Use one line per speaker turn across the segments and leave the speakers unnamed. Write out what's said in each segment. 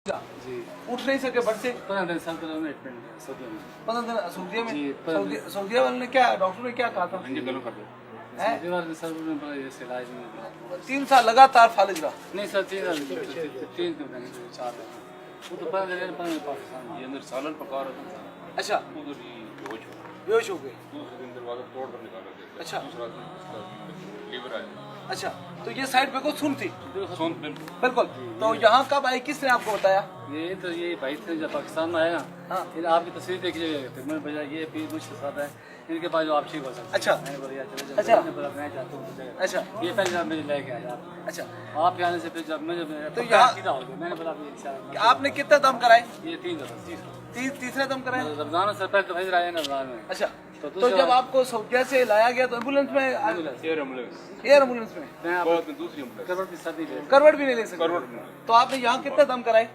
जी
उठ नहीं सके बट से
15 साल तो हमने सऊदी में
15 दिन सऊदीया में
जी,
सऊदीया वाले ने क्या डॉक्टर ने क्या कहा था
इंजेक्शन कर दो
हैं?
दीवार में सर में बड़ा ये इलाज नहीं हुआ।
3 साल लगातार फालिज रहा।
नहीं सर 3 साल 3 दिन 4 दिन वो तो पहले लेने पर पाकिस्तान
ये अंदर सालन पका रहा था,
अच्छा
उधर ही बेहोश हो गया।
बेहोश हो गए।
दूसरे दिन दरवाजा तोड़ कर निकाला गया।
अच्छा।
दूसरा दिन उसका लीवर आया।
अच्छा तो ये साइड पे को सुन थी
सुन बिल्कुल।
बिल्कुल। तो यहाँ कब आई, किसने आपको बताया?
ये तो ये भाई थे जब पाकिस्तान में आया
हाँ।
फिर आपकी तस्वीर देखी जाएगी फिर मैंने बोला ये पी मुझसे साथ है इनके पास जो आप ठीक हो सकते हैं।
अच्छा।
मैंने बोला यार चले
अच्छा।
मैंने बोला मैं चाहता हूँ जगह।
अच्छा
ये पहले जब मुझे लेके आया आप
अच्छा
आपके आने से फिर जब मैं जब
तो
पक्का
यहाँ-
सीधा हो गया मैंने बोला अभी इंशाल्लाह
आपने कितना दम कराए?
ये 3 दफा
तीसरे दम कराए?
रमजान से पहले तो भेज रहा है ना रमजान में
अच्छा
तो
तो
दूसरा-
जब आपको सऊदीया से लाया गया तो एम्बुलेंस में
ambulance
air ambulance
air ambulance में
मैं आप
बाद में दूसरी एम्बुलेंस
करवट की सर्दी ले
करवट भी नहीं ले सकते?
करवट में
तो आपने यहाँ कितने दम कराए?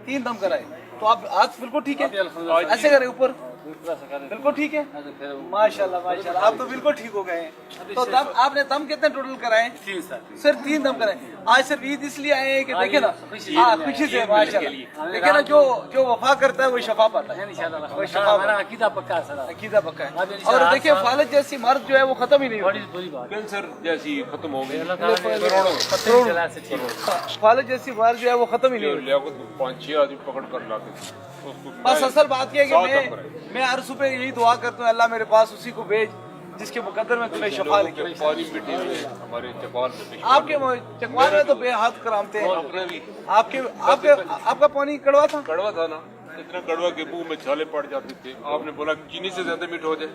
3 दम कराए। तो आप आज बिल्कुल ठीक
अभी
है?
अल्हम्दुलिल्लाह
ऐसे करे ऊपर
पूरा सका
बिल्कुल ठीक है?
फिर
माशाल्लाह माशाल्लाह आप तो बिल्कुल ठीक हो गए हैं। तो दम आपने दम कितने टोटल कराए?
3 साल
सिर्फ 3 दम कराए। आज सिर्फ ईद इसलिए आए हैं कि
हाँ,
देखे ना
खुशी
हाँ
है।
खुशी से
ईद
माशाल्लाह
मिलने के लिए।
देखे ना जो वफा करता है वो शफा पाता है।
इंशाल्लाह
वो शफा
हमारा अकीदा पक्का है सर
अकीदा पक्का
अब
है।
इंशाल्लाह
और देखिए
आप-
फालिज जैसी मर्द जो है वो खत्म ही नहीं
बड़ी
होती।
बुरी बात
कैंसर जैसी खत्म हो गई।
अल्लाह ताला ने
करोड़ों
पत्ते ही जला से ठीक हो
फालिज जैसी मर्द जो है वो खत्म ही नहीं होती।
लियाकत को 5-6 आदमी पकड़ कर लाते थे। उसको
बस असल बात यह है
सात
कि
दम कराए।
मैं हर सुबह यही दुआ करता हूँ अल्लाह मेरे पास उसी को भेज जिसके मुकद्दर में तुम्हें शफा
लोगों
लिखी।
के पानी मिट्टी में हमारे चपाल पे
आपके चकवार में तो बेहद करामते हैं।
अपने भी
आपके आपके आपका पानी कड़वा था?
कड़वा था ना, इतना कड़वा के मुंह में छाले पड़ जाते थे। आपने बोला कि चीनी से ज्यादा मीठ हो जाए,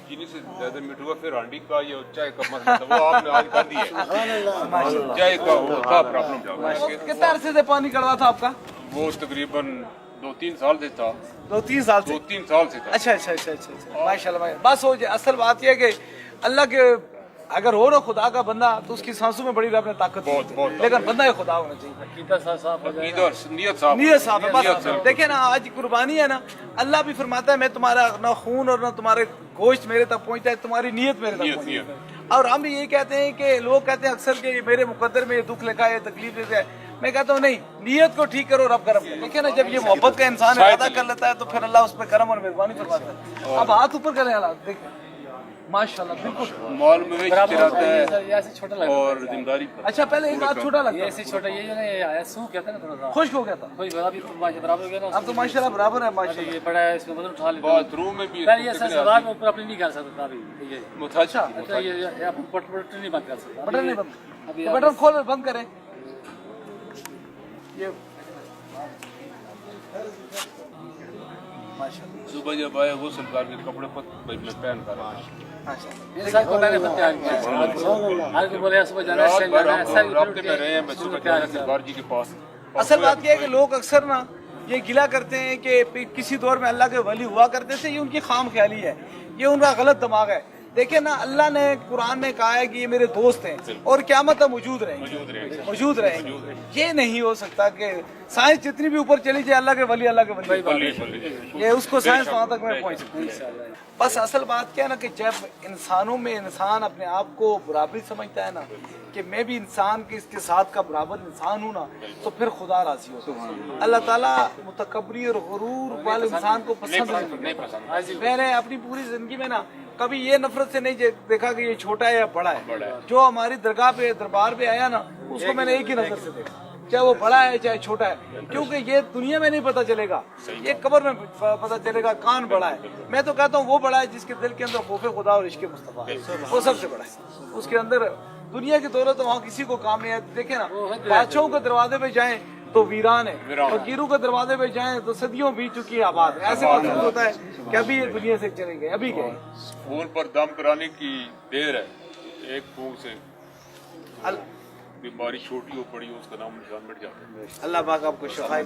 चीनी से ज्यादा मीठ हुआ। फिर हांडी का ये चाय का मसला था, वो आपने आज कर दिया। चाय का वो था प्रॉब्लम।
कितने अरसे से पानी कड़वा था आपका?
वो तकरीबन 2-3 साल से था।
2-3 साल से?
2-3 साल से था।
अच्छा अच्छा अच्छा अच्छा माशाल्लाह। बस हो जाए। असल बात यह है कि अल्लाह के अगर हो ना खुदा का बंदा तो उसकी सांसों में बड़ी रब ने ताकत
बहुत-
दी।
बहुत
लेकिन बंदा ही खुदा होना चाहिए।
अकीदा साफ हो जाए
इधर नियत साहब
नियत साफ है
नियत
बस।
साफ।
देखिए ना आज कुर्बानी है ना, अल्लाह भी फरमाता है मैं तुम्हारा ना खून और ना तुम्हारे गोश्त मेरे तक पहुंचता है, तुम्हारी नियत मेरे तक
नियत
पहुंचती है।
नियत
और हम भी यही कहते हैं कि लोग कहते हैं अक्सर कि मेरे मुकद्दर में ये दुख लिखा है, तकलीफ लिखा है। मैं कहता हूँ नहीं, नियत को ठीक करो, रब करम। देखिए ना जब ये मोहब्बत का इंसान इरादा कर लेता है तो फिर अल्लाह उस पर करम और मेहरबानी फरमाता है। अब हाथ ऊपर करें हालात देखिए माशाल्लाह बिल्कुल।
मॉल में भी
बराबर
चलाता
ये
है
सर ये ऐसे छोटा लगता
और जिम्मेदारी पर।
अच्छा पहले एक हाथ छोटा
है
लगता
ये ऐसे छोटा ये जो ना ये आया सूख कहते हैं ना थोड़ा सा
खुश्क हो गया था।
कोई अभी तो माशा बराबर हो गया ना
अब तो माशाल्लाह बराबर है
अभी
माशाल्लाह।
ये बड़ा है इसमें मतलब उठा लेते हैं।
बाथरूम में भी
पहले ये सर सवाल में ऊपर अपनी नहीं कर सकता अभी ये
मुताजा
अच्छा ये आप बटन नहीं बंद कर सकता
बटन नहीं बंद,
अभी
तो बटन खोल बंद करें। ये माशाल्लाह
सुबह जब आया गुस्ल करके कपड़े पहन कर
माशाल्लाह।
इंसान को मैंने तैयार किया आज को बोले सुबह जाना है
रात भर
जाना है
हम
सर
रास्ते में रहे हैं। मैं सुबह जाना से बार जी के पास।
असल बात यह है कि लोग अक्सर ना ये गिला करते हैं कि किसी दौर में अल्लाह के वली हुआ करते थे, ये उनकी खाम ख्याली है, ये उनका गलत दिमाग है। देखिए ना अल्लाह ने कुरान में कहा है कि ये मेरे दोस्त हैं और क़यामत तक मौजूद रहेंगे। ये नहीं हो सकता कि साइंस जितनी भी ऊपर चली जाए अल्लाह के वली ये उसको साइंस वहाँ तक में पहुँच सकती है। बस असल बात क्या है ना कि जब इंसानों में इंसान अपने आप को बराबरी समझता है ना कि मैं भी इंसान के इसके साथ का बराबर इंसान हूँ ना, तो फिर खुदा राजी होता है। अल्लाह ताला मुतकब्बरी और गुरूर वाले इंसान को पसंद नहीं करता। मैंने अपनी पूरी जिंदगी में ना कभी ये नफरत से नहीं देखा कि ये छोटा है या बड़ा है। जो हमारी दरगाह पे दरबार पे आया ना उसको मैंने एक ही नजर से देखा, चाहे वो बड़ा है चाहे छोटा है, क्योंकि ये दुनिया में नहीं पता चलेगा, ये कब्र में पता चलेगा कौन बड़ा है। मैं तो कहता हूँ वो बड़ा है जिसके दिल के अंदर खौफ खुदा और इश्क मुस्तफा है, वो सबसे बड़ा है। उसके अंदर दुनिया की दौलत तो वहाँ किसी को काम नहीं है। देखे ना बादशाहों के दरवाजे पे जाएं तो वीरान है, फकीरों के दरवाजे पे जाएं तो सदियों बीत चुकी है आबाद। ऐसे महसूस होता है कि अभी ये दुनिया से चले गए, अभी गए।
फोन पर दम कराने की देर है, एक फूंक से बीमारी छोटी हो पड़ी उसका नाम निशान मिट जाता है।
अल्लाह पाक आपको शफा